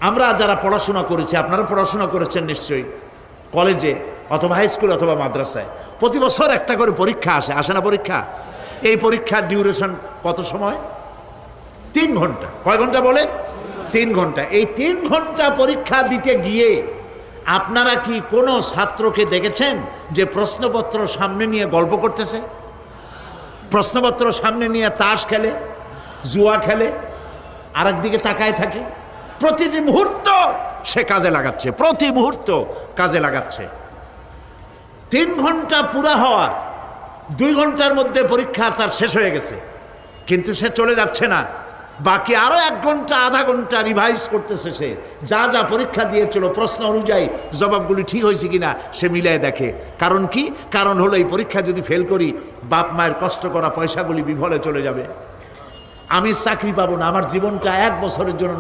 আমরা যারা পড়াশোনা করেছি, আপনারা পড়াশোনা করেছেন নিশ্চয়ই, কলেজে অথবা হাই স্কুলে অথবা মাদ্রাসায় প্রতি বছর একটা করে পরীক্ষা আসে না পরীক্ষা? এই পরীক্ষার ডিউরেশন কত সময়? 3 ঘন্টা। কয় ঘন্টা বলে? 3 ঘন্টা। এই 3 ঘন্টা পরীক্ষা দিতে গিয়ে আপনারা কি কোনো ছাত্রকে দেখেছেন যে প্রশ্নপত্র সামনে নিয়ে গল্প করতেছে, প্রশ্নপত্র সামনে নিয়ে তাস খেলে, জুয়া খেলে, আরেক দিকে তাকায় থাকে? প্রতিটি মুহূর্ত সে কাজে লাগাচ্ছে, প্রতি মুহূর্ত কাজে লাগাচ্ছে। 3 ঘন্টা পুরা হওয়ার 2 ঘন্টার মধ্যে পরীক্ষা তার শেষ হয়ে গেছে, কিন্তু সে চলে যাচ্ছে না, বাকি আরো 1 ঘন্টা আধা ঘন্টা রিভাইজ করতেছে। সে যা যা পরীক্ষা দিয়েছিল প্রশ্ন অনুযায়ী জবাবগুলি ঠিক হয়েছে কিনা সে মিলাই দেখে। কারণ কি? কারণ হলো এই পরীক্ষা যদি ফেল করি বাপ মায়ের কষ্ট করা পয়সাগুলি বিফলে চলে যাবে, আমি চাকরি পাবো না, আমার জীবনটা 1 বছরের জন্য